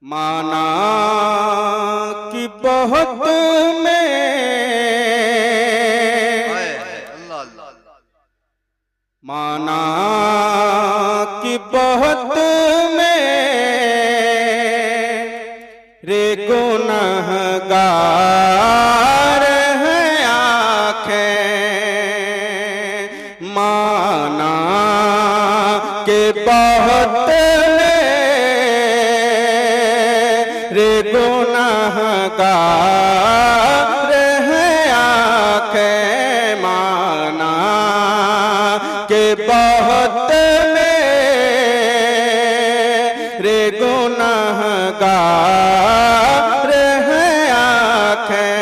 माना कि बहुत में माना कि बहुत में रे गुनहगार हैं आँखें। माना कि बहुत रे गुनहगार हैं आँखें। माना के बहुत में रे गुनहगार हैं आँखें।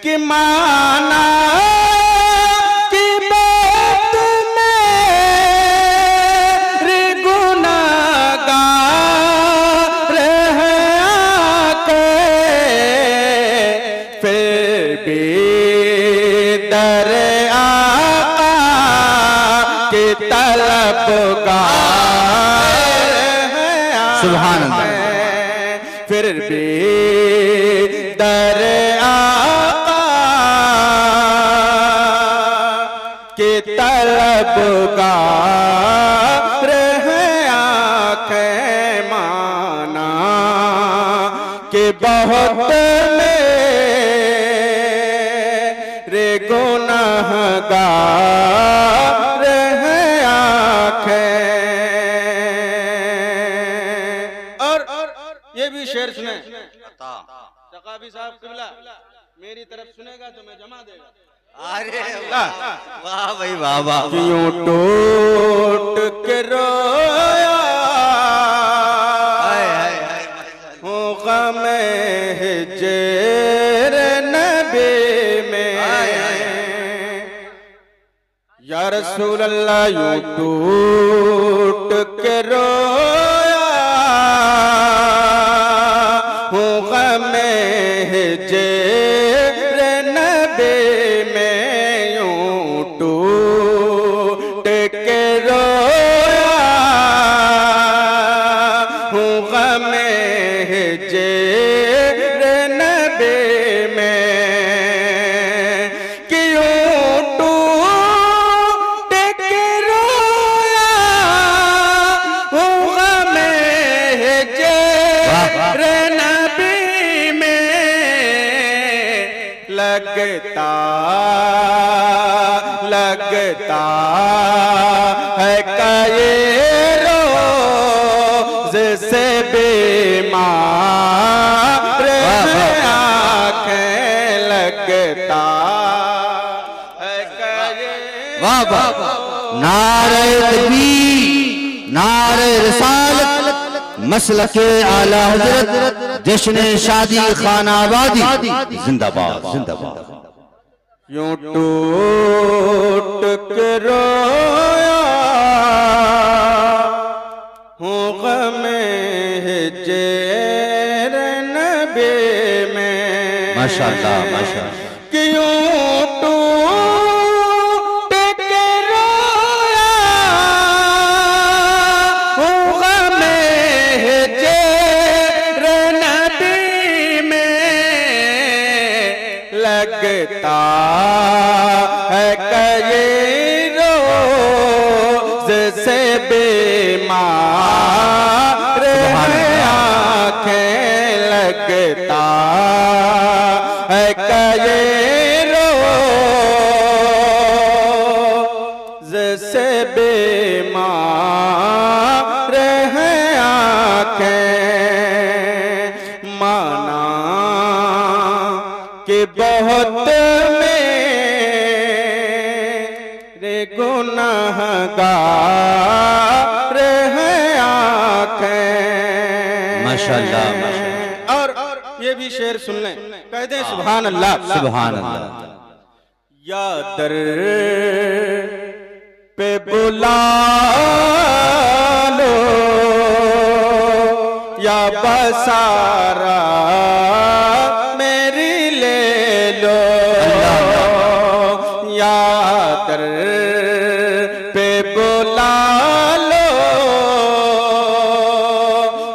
कि माना कि बहुत में रे गुनहगार हैं आँखें। फिर भी दर के तलबगार हैं। सुभान अल्लाह। फिर भी दर आका के तलबगार हैं आँखें। माना के बहुत में रे गुनहगार हैं आँखें। और ये भी शेर सुने। सकाफी साहब किबला मेरी तरफ सुनेगा तो मैं जमा देगा। अरे वाह भाई वाह वाह। क्यों टूट के रोया हो गम हिजर नबी में। या रसूल अल्लाह यूं टूट के रोया हो गम हिजर नबी में। यूं टूट के रोया हो गम हिजर नबी में। क्यों टूट के रोया हो गम हिजर नबी में। लगता लगता है कई रोज से बीमार हैं आँखें। लगता है कई। वाह वाह। नारे तकबीर, नारे रिसालत, मसलके आला हजरत, जश्न शादी खानाबादी जिंदाबाद जिंदाबाद। यूं टूट के रोया हूँ गम हिजर नबी में। माशाअल्लाह माशाअल्लाह। क्यों टूट के रोया हूँ गम हिजर नबी में। लगता है कई रोज से बीमार हैं आँखें। लगता है कई रोज से बीमार हैं आँखें। माना कि बहुत में रे गुनहगार हैं आँखें। माशाअल्लाह माशाअल्लाह। और ये भी शेर सुन लें। कहते हैं सुभान अल्लाह सुभान अल्लाह। या दर पे बुला लो या बसारा मेरी ले लो। या दर पे बुला लो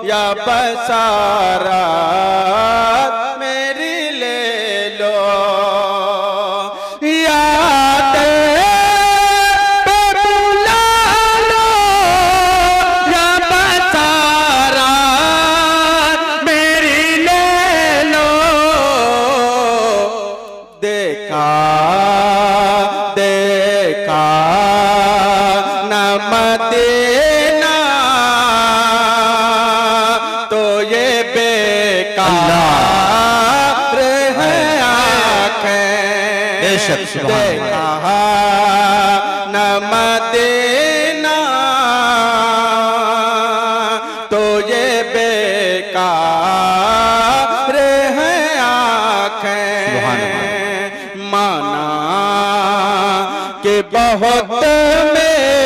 या या बसारात मेरी ले लो, याद पे बुला लो, या बसारात मेरी ले लो। देखा देखा न मदीना तो ये बेकार है आँखें। बेशक देखा न मदीना तो ये बेकार है आँखें। माना कि बहुत मेरे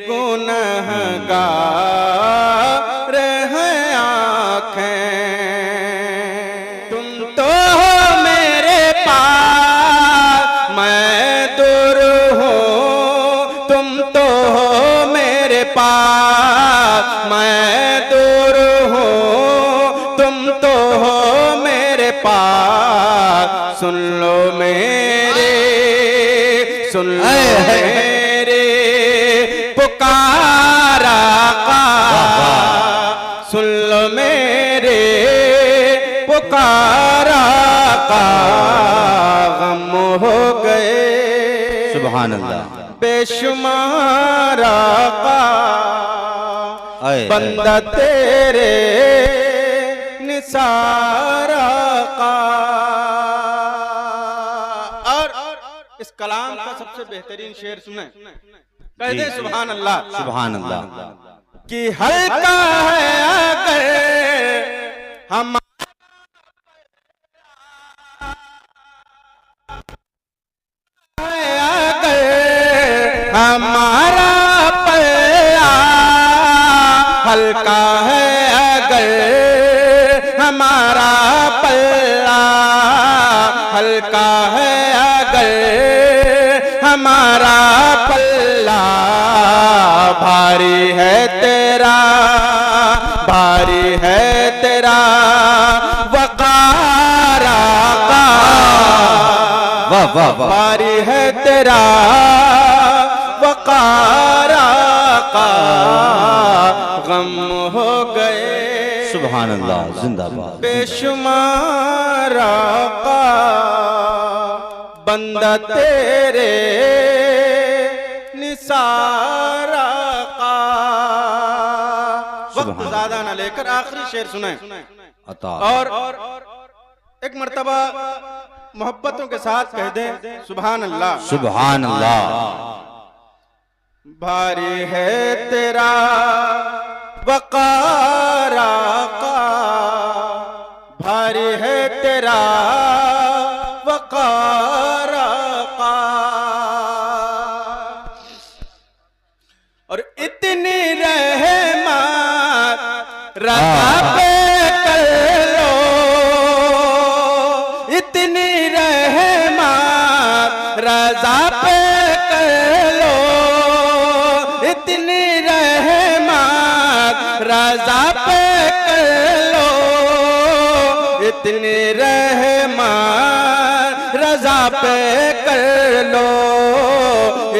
गुनहगार हैं आँखें। तुम तो हो मेरे पास, मैं दूर हूँ। तुम तो हो मेरे पास, मैं दूर हूँ। तुम तो हो मेरे पास, सुन लो मेरे, सुन लो मेरे पुकारा का, सुन लो मेरे पुकारा का। गम हो गए सुभान अल्लाह। बेशुमारा का आए, बंदा तेरे निसारा का। और इस कलाम का सबसे बेहतरीन शेर सुने, कहते हैं सुभान अल्लाह, सुभान अल्लाह। कि हल्का है अगर हम हमारा पल्ला, हल्का है अगर हमारा पल्ला, हल्का है अगर हमारा पल्ला। भारी है तेरा, भारी है तेरा वकारा का। वाह वाह वाह। भारी है तेरा वकारा का। गम हो गए सुभान अल्लाह, जिंदाबाद। बेशुमारा का बंदा तेरे निसारा का। वक्त ज्यादा न लेकर आखिरी शेर सुने। अता और एक मर्तबा मोहब्बतों के साथ कह दें सुभान अल्लाह, सुभान अल्लाह। भारी है तेरा वकारा का, भारी है तेरा वकारा का। और इतनी रहमत रज़ा पे कर लो, इतनी रहमत रज़ा पे कर लो, इतनी रहमत रज़ा पे कर लो, इतनी रहमत रज़ा पे कर लो,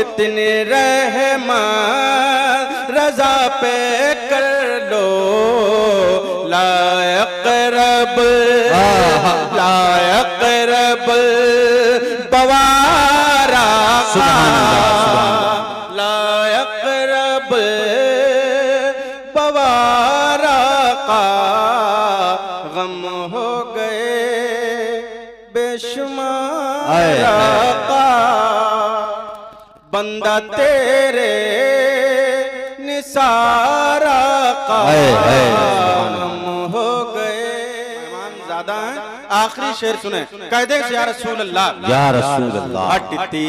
इतनी रहमत रज़ा पे कर लो। लायक रब, लायक रब बवारा का, लायक रब बवारा का। गम हो गए बेशुमारा का बंदा तेरे निसारा का। गम हो गए मेहमान ज्यादा हैं। आखिरी शेर सुने, कहते हैं या रसूल अल्लाह, या रसूल अल्लाह। हटती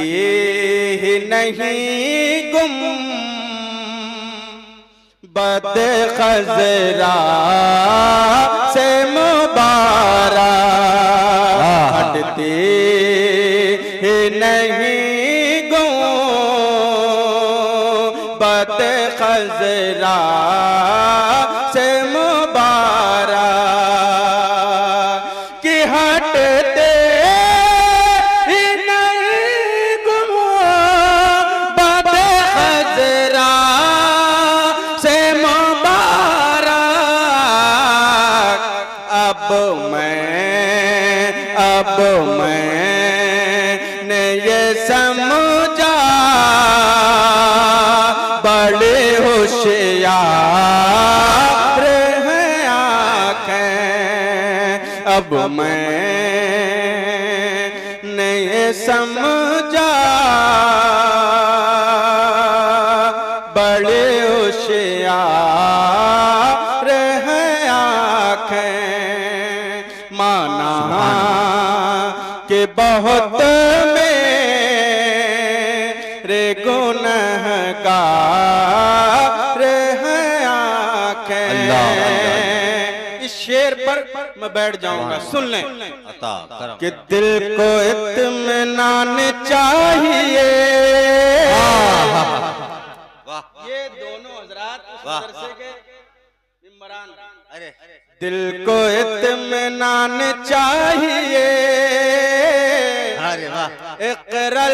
ही नहीं गुम बद खजरा से मुबारक, हटती ही नहीं गुम बद खजरा से मुबारक कि हटते ही नहीं गुंबद खजरा से मुबारक। अब मैंने ये समझा बड़े होशियार हैं आँखें। अब मैंने ये समझा बड़े होशियार हैं आँखें। माना कि बहुत मेरे गुनहगार हैं आँखें। इस शेर पर मैं बैठ जाऊंगा, सुन लें अता करम। कि दिल को इत्मीनान चाहिए। ये दोनों हजरात उस मदरसे के इमरान। अरे दिल को इत्मीनान चाहिए, अरे वाह, इक़रार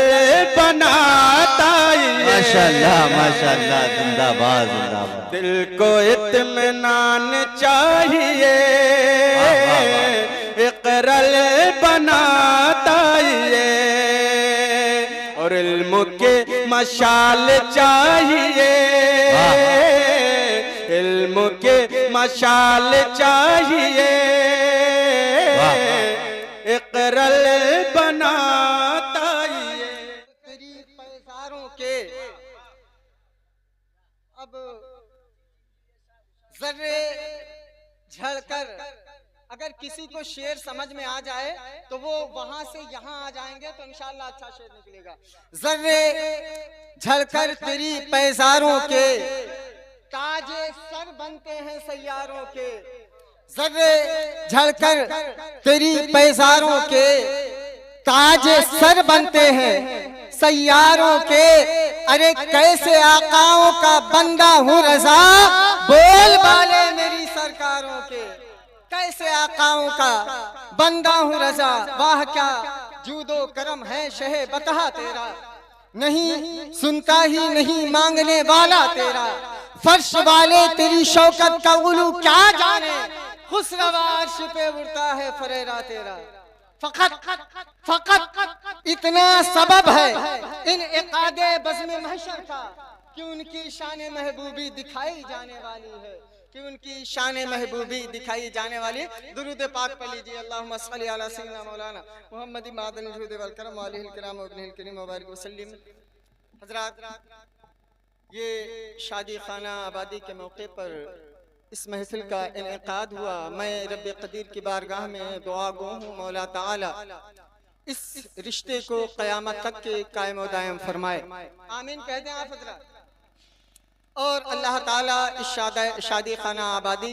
बनाता ये। माशाअल्लाह माशाअल्लाह, जिंदाबाद जिंदाबाद। दिल को इत्मीनान चाहिए, इक़रार बनाता ये। और इल्म के मशाल चाहिए, इल्म के मशाल चाहिए, इक़रार बनाता ये। तेरी पैसारों के अब जर्रे झड़कर अगर किसी को शेर समझ में आ जाए तो वो वहां से यहाँ आ जाएंगे तो इंशाअल्लाह अच्छा शेर निकलेगा। जर्रे झड़कर तेरी पैसारों के ताजे सर बनते हैं सैयारों के। जर्रे झड़कर तेरी पैसारों के ताजे सर बनते हैं सैयारों के। अरे कैसे आकाओं का बंदा हूँ रजा, बोल बाले मेरी सरकारों के। कैसे आकाओं का बंदा हूँ रजा, वाह क्या जूदो करम है शहे बता तेरा। नहीं सुनता ही नहीं मांगने वाला तेरा, फर्श वाले तेरी शौकत का उलू क्या जाने। खुसरवा अर्श पे उड़ता है फरेरा तेरा। फकत इतना सबब है इन इक़ादे बज़्म महशर का कि उनकी शान महबूबी दिखाई जाने वाली है, कि उनकी शान महबूबी दिखाई जाने वाली। दुरूद पाक पढ़ लीजिए। अल्लाहुम्मा सल्ली अला सय्यिदना मौलाना मुहम्मद मादन वजूद वल करम व आलिहिल किराम व इब्निहिल करीम व बारिक वसल्लिम। हज़रात, ये शादी खाना आबादी के मौके पर इस महफिल का इनेकाद हुआ। मैं रब कदीर की बारगाह में दुआ गो हूँ, मौला ताला इस रिश्ते को क़यामत तक के कायम व दायम फरमाए। आमीन कह दें आप हज़रात। और अल्लाह ताला इस शादी खाना आबादी